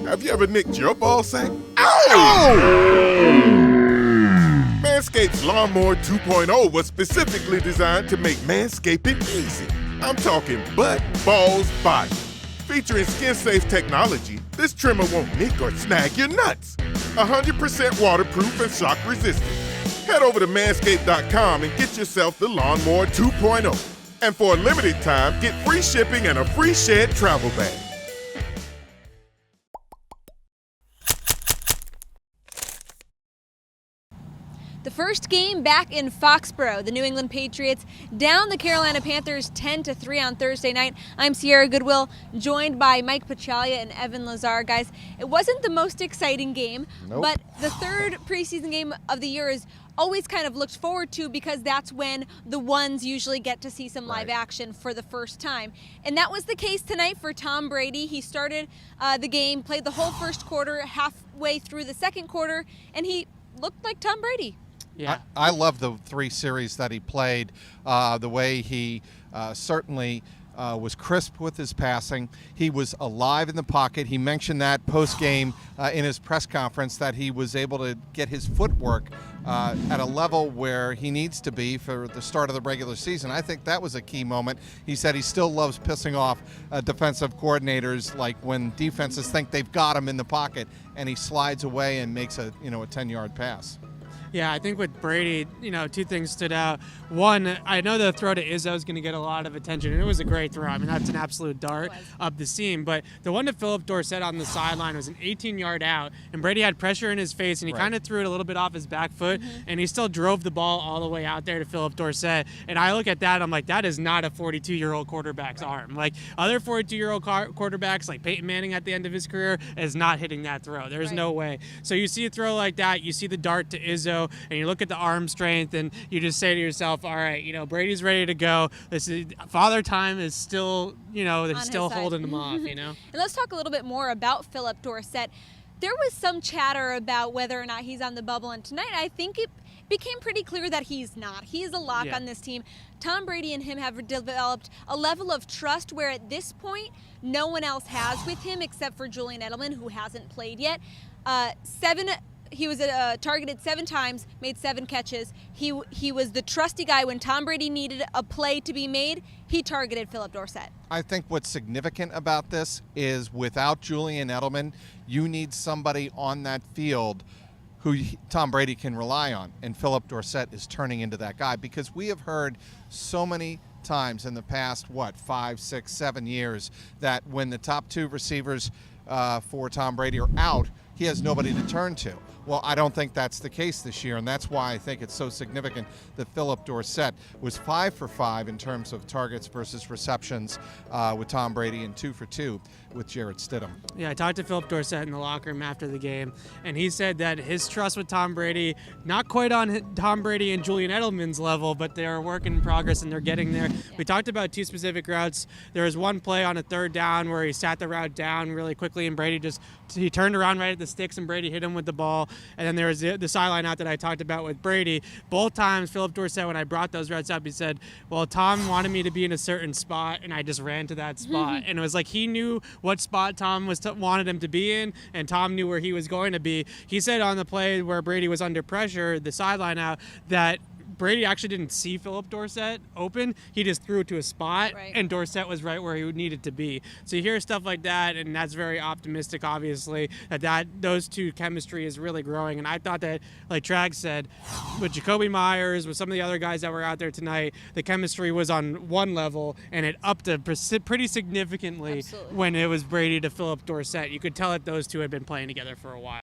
Have you ever nicked your ball sack? Ow! Manscaped's Lawnmower 2.0 was specifically designed to make manscaping easy. I'm talking butt, balls, body. Featuring skin-safe technology, this trimmer won't nick or snag your nuts. 100% waterproof and shock resistant. Head over to manscaped.com and get yourself the Lawnmower 2.0. And for a limited time, get free shipping and a free Shed travel bag. The first game back in Foxborough, the New England Patriots down the Carolina Panthers 10-3 on Thursday night. I'm Sierra Goodwill, joined by Mike Pachalia and Evan Lazar. Guys, it wasn't the most exciting game, but the third preseason game of the year is always kind of looked forward to because that's when the ones usually get to see some live action for the first time. And that was the case tonight for Tom Brady. He started the game, played the whole first quarter, halfway through the second quarter, and he looked like Tom Brady. Yeah, I love the three series that he played, the way he certainly was crisp with his passing. He was alive in the pocket. He mentioned that post-game in his press conference that he was able to get his footwork at a level where he needs to be for the start of the regular season. I think that was a key moment. He said he still loves pissing off defensive coordinators, like when defenses think they've got him in the pocket and he slides away and makes a 10-yard pass. Yeah, I think with Brady, two things stood out. One, I know the throw to Izzo is going to get a lot of attention, and it was a great throw. I mean, that's an absolute dart up the seam. But the one to Philip Dorsett on the sideline was an 18-yard out, and Brady had pressure in his face, and he kind of threw it a little bit off his back foot, and he still drove the ball all the way out there to Philip Dorsett. And I look at that, I'm like, that is not a 42-year-old quarterback's arm. Like, other 42-year-old quarterbacks, like Peyton Manning at the end of his career, is not hitting that throw. There's no way. So you see a throw like that, you see the dart to Izzo, and you look at the arm strength, and you just say to yourself, all right, Brady's ready to go. This is Father Time is still, they're still holding him off, And let's talk a little bit more about Philip Dorsett. There was some chatter about whether or not he's on the bubble, and tonight I think it became pretty clear that he's not. He's a lock on this team. Tom Brady and him have developed a level of trust where at this point no one else has with him except for Julian Edelman, who hasn't played yet. He was targeted 7 times, made 7 catches. He was the trusty guy when Tom Brady needed a play to be made. He targeted Philip Dorsett. I think what's significant about this is without Julian Edelman, you need somebody on that field who Tom Brady can rely on, and Philip Dorsett is turning into that guy, because we have heard so many times in the past, 5, 6, 7 years, that when the top 2 receivers for Tom Brady are out, he has nobody to turn to. Well, I don't think that's the case this year, and that's why I think it's so significant that Philip Dorsett was 5 for 5 in terms of targets versus receptions with Tom Brady, and 2 for 2 with Jarrett Stidham. Yeah, I talked to Philip Dorsett in the locker room after the game, and he said that his trust with Tom Brady, not quite on Tom Brady and Julian Edelman's level, but they are a work in progress and they're getting there. We talked about 2 specific routes. There was one play on a 3rd down where he sat the route down really quickly, and Brady he turned around right at the sticks, and Brady hit him with the ball. And then there was the sideline out that I talked about with Brady. Both times, Philip Dorsett, when I brought those routes up, he said, well, Tom wanted me to be in a certain spot, and I just ran to that spot. And it was like he knew what spot Tom wanted him to be in, and Tom knew where he was going to be. He said on the play where Brady was under pressure, the sideline out, that Brady actually didn't see Philip Dorsett open. He just threw it to a spot, and Dorsett was right where he needed to be. So you hear stuff like that, and that's very optimistic, obviously, that those two chemistry is really growing. And I thought that, like Trag said, with Jacoby Myers, with some of the other guys that were out there tonight, the chemistry was on one level, and it upped pretty significantly when it was Brady to Philip Dorsett. You could tell that those two had been playing together for a while.